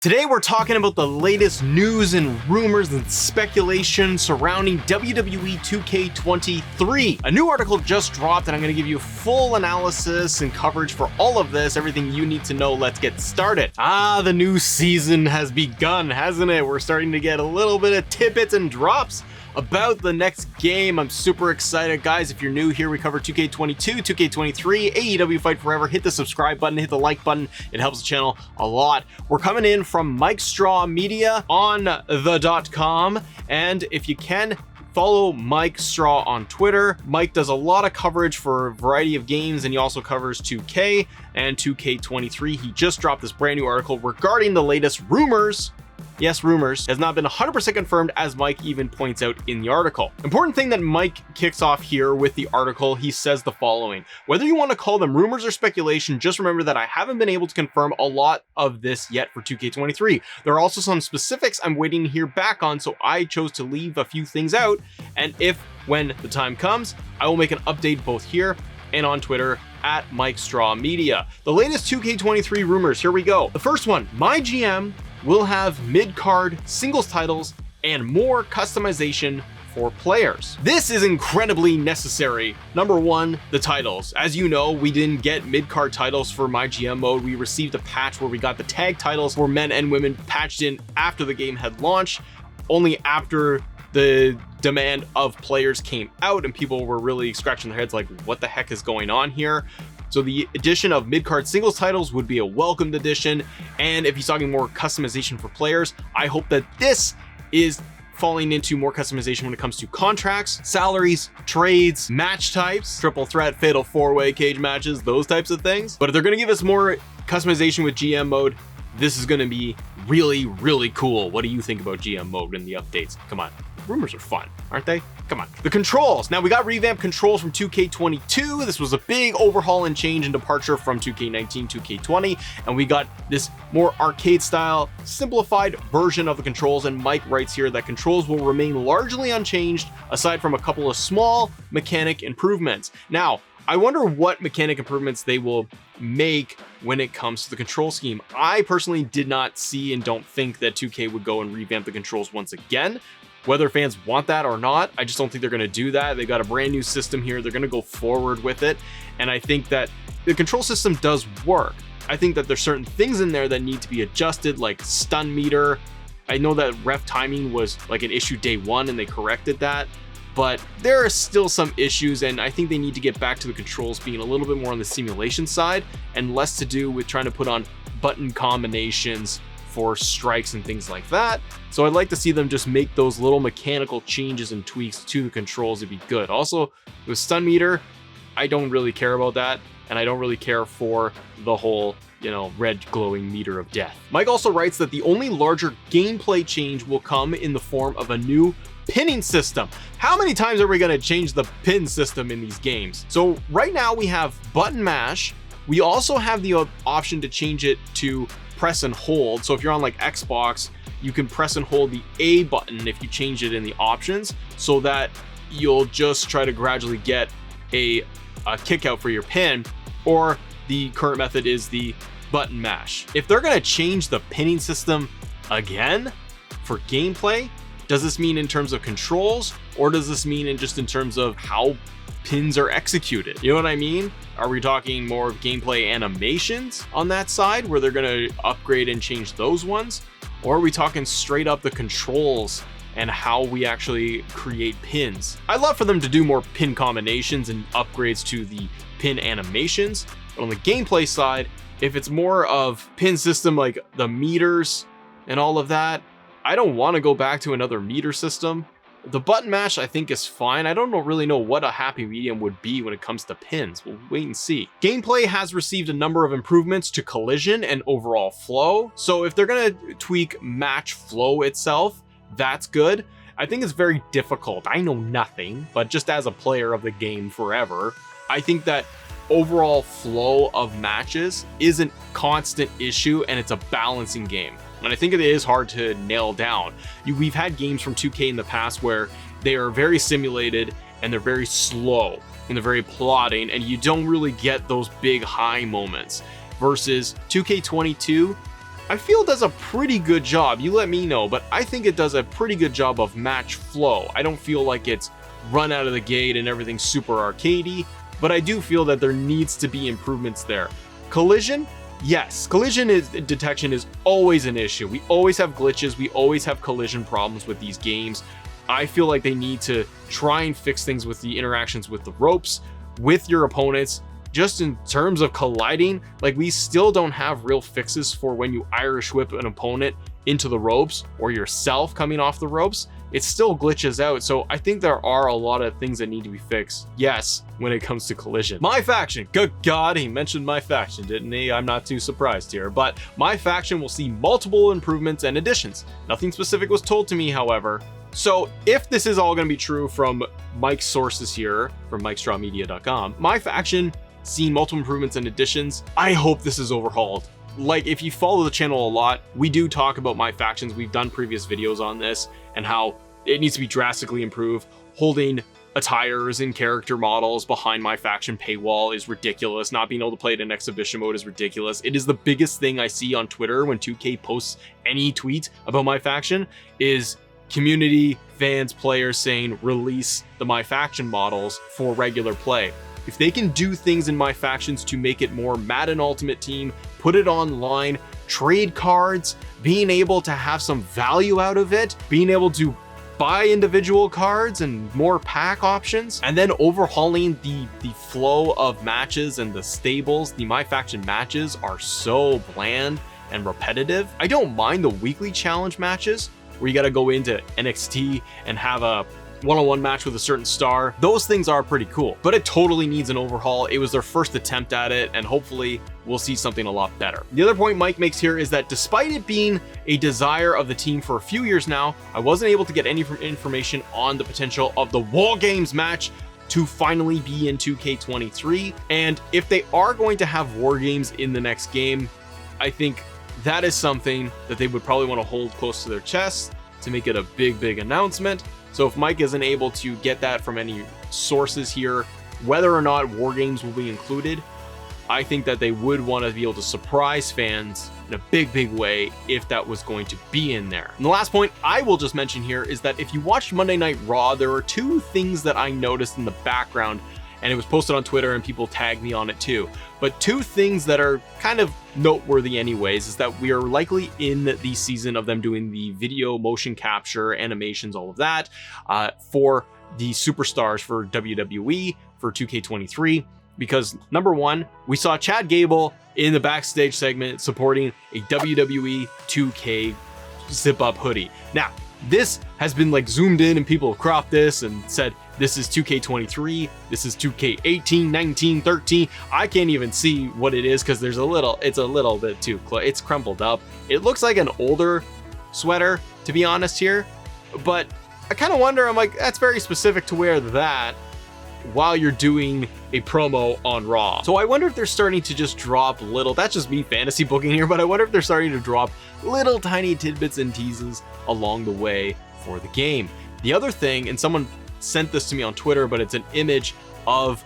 Today we're talking about the latest news and rumors and speculation surrounding WWE 2K23. A new article just dropped and I'm going to give you full analysis and coverage for all of this, everything you need to know. Let's get started. The new season has begun, hasn't it? We're starting to get a little bit of tidbits and drops about the next game. I'm super excited. Guys, if you're new here, we cover 2K22, 2K23, AEW Fight Forever. Hit the subscribe button, hit the like button. It helps the channel a lot. We're coming in from Mike Straw Media on the .com, and if you can, follow Mike Straw on Twitter. Mike does a lot of coverage for a variety of games, and he also covers 2K and 2K23. He just dropped this brand new article regarding the latest rumors. Yes, rumors. Has not been 100% confirmed, as Mike even points out in the article. Important thing that Mike kicks off here with the article, he says the following: whether you want to call them rumors or speculation, just remember that I haven't been able to confirm a lot of this yet for 2K23. There are also some specifics I'm waiting to hear back on, so I chose to leave a few things out, and when the time comes, I will make an update both here and on Twitter at Mike Straw Media. The latest 2K23 rumors, here we go. The first one, my GM will have mid-card singles titles and more customization for players. This is incredibly necessary. Number one, the titles. As you know, we didn't get mid-card titles for my GM mode. We received a patch where we got the tag titles for men and women patched in after the game had launched, only after the demand of players came out and people were really scratching their heads like, what the heck is going on here? So the addition of mid-card singles titles would be a welcomed addition. And if he's talking more customization for players, I hope that this is falling into more customization when it comes to contracts, salaries, trades, match types, triple threat, fatal four-way cage matches, those types of things. But if they're going to give us more customization with GM mode, this is going to be really, really cool. What do you think about GM mode and the updates? Come on. Rumors are fun, aren't they? Come on. The controls. Now, we got revamped controls from 2K22. This was a big overhaul and change and departure from 2K19, 2K20, and we got this more arcade style, simplified version of the controls. And Mike writes here that controls will remain largely unchanged aside from a couple of small mechanic improvements. Now, I wonder what mechanic improvements they will make when it comes to the control scheme. I personally did not see and don't think that 2K would go and revamp the controls once again. Whether fans want that or not, I just don't think they're going to do that. They got a brand new system here. They're going to go forward with it. And I think that the control system does work. I think that there's certain things in there that need to be adjusted, like stun meter. I know that ref timing was like an issue day one and they corrected that, but there are still some issues, and I think they need to get back to the controls being a little bit more on the simulation side and less to do with trying to put on button combinations for strikes and things like that. So I'd like to see them just make those little mechanical changes and tweaks to the controls. It'd be good. Also, with stun meter, I don't really care about that, and I don't really care for the whole, red glowing meter of death. Mike also writes that the only larger gameplay change will come in the form of a new pinning system. How many times are we going to change the pin system in these games? So right now we have button mash. We also have the option to change it to press and hold. So if you're on like Xbox, you can press and hold the A button if you change it in the options, so that you'll just try to gradually get a kick out for your pin, or the current method is the button mash. If they're going to change the pinning system again for gameplay, does this mean in terms of controls, or does this mean in terms of how pins are executed? You know what I mean? Are we talking more of gameplay animations on that side where they're going to upgrade and change those ones? Or are we talking straight up the controls and how we actually create pins? I'd love for them to do more pin combinations and upgrades to the pin animations. But on the gameplay side, if it's more of pin system like the meters and all of that, I don't want to go back to another meter system. The button mash, I think, is fine. I don't really know what a happy medium would be when it comes to pins. We'll wait and see. Gameplay has received a number of improvements to collision and overall flow. So if they're going to tweak match flow itself, that's good. I think it's very difficult. I know nothing, but just as a player of the game forever, I think that overall flow of matches is a constant issue, and it's a balancing game. And I think it is hard to nail down. We've had games from 2K in the past where they are very simulated and they're very slow and they're very plodding, and you don't really get those big high moments. Versus 2K22, I feel does a pretty good job. You let me know, but I think it does a pretty good job of match flow. I don't feel like it's run out of the gate and everything's super arcadey, but I do feel that there needs to be improvements there. Collision? Yes, detection is always an issue. We always have glitches, we always have collision problems with these games. I feel like they need to try and fix things with the interactions with the ropes, with your opponents. Just in terms of colliding, like we still don't have real fixes for when you Irish whip an opponent into the ropes or yourself coming off the ropes. It still glitches out. So I think there are a lot of things that need to be fixed. Yes, when it comes to collision. My faction, good God, he mentioned my faction, didn't he? I'm not too surprised here, but my faction will see multiple improvements and additions. Nothing specific was told to me, however. So if this is all going to be true from Mike's sources here, from MikeStrawMedia.com, my faction seen multiple improvements and additions. I hope this is overhauled. Like, if you follow the channel a lot, we do talk about my factions. We've done previous videos on this and how it needs to be drastically improved. Holding attires and character models behind my faction paywall is ridiculous. Not being able to play it in exhibition mode is ridiculous. It is the biggest thing I see on Twitter when 2K posts any tweet about my faction is community, fans, players saying release the my faction models for regular play. If they can do things in my factions to make it more Madden Ultimate Team, put it online, trade cards, being able to have some value out of it, being able to buy individual cards and more pack options, and then overhauling the flow of matches and the stables. The my faction matches are so bland and repetitive. I don't mind the weekly challenge matches where you got to go into NXT and have a one-on-one match with a certain star. Those things are pretty cool, but it totally needs an overhaul. It was their first attempt at it, and hopefully we'll see something a lot better. The other point Mike makes here is that despite it being a desire of the team for a few years now, I wasn't able to get any information on the potential of the War Games match to finally be in 2K23. And if they are going to have War Games in the next game, I think that is something that they would probably want to hold close to their chest to make it a big announcement. So if Mike isn't able to get that from any sources here, whether or not War Games will be included, I think that they would want to be able to surprise fans in a big way if that was going to be in there. And the last point I will just mention here is that if you watched Monday Night Raw, there were two things that I noticed in the background, and it was posted on Twitter and people tagged me on it too. But two things that are kind of noteworthy anyways is that we are likely in the season of them doing the video motion capture, animations, all of that for the superstars for WWE for 2K23. Because number one, we saw Chad Gable in the backstage segment supporting a WWE 2K zip-up hoodie. Now, this has been like zoomed in and people have cropped this and said, this is 2K23, this is 2K18, 19, 13. I can't even see what it is because it's a little bit too close. It's crumpled up. It looks like an older sweater, to be honest here, but I kind of wonder, I'm like, that's very specific to wear that while you're doing a promo on Raw. So I wonder if they're starting to just drop little, that's just me fantasy booking here, but I wonder if they're starting to drop little tiny tidbits and teases along the way for the game. The other thing, and someone sent this to me on Twitter, but it's an image of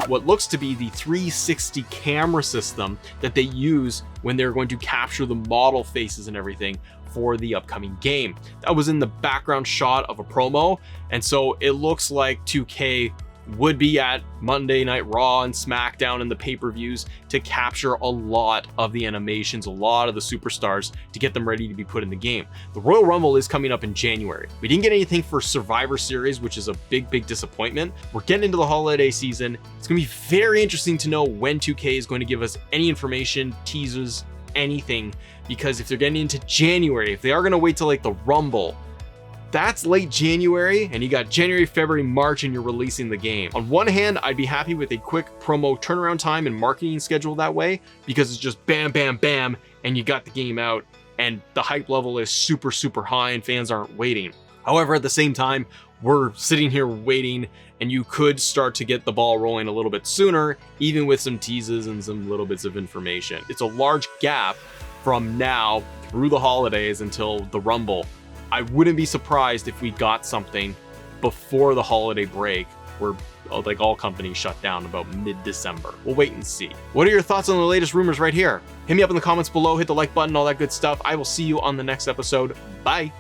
what looks to be the 360 camera system that they use when they're going to capture the model faces and everything for the upcoming game. That was in the background shot of a promo, and so it looks like 2K would be at Monday Night Raw and SmackDown and the pay-per-views to capture a lot of the animations, a lot of the superstars to get them ready to be put in the game. The Royal Rumble is coming up in January. We didn't get anything for Survivor Series, which is a big disappointment. We're getting into the holiday season. It's going to be very interesting to know when 2K is going to give us any information, teasers, anything, because if they're getting into January, if they are going to wait till like the Rumble, that's late January, and you got January, February, March, and you're releasing the game. On one hand, I'd be happy with a quick promo turnaround time and marketing schedule that way, because it's just bam, and you got the game out, and the hype level is super high, and fans aren't waiting. However, at the same time, we're sitting here waiting, and you could start to get the ball rolling a little bit sooner, even with some teases and some little bits of information. It's a large gap from now through the holidays until the Rumble. I wouldn't be surprised if we got something before the holiday break where like all companies shut down about mid-December. We'll wait and see. What are your thoughts on the latest rumors right here? Hit me up in the comments below, hit the like button, all that good stuff. I will see you on the next episode. Bye.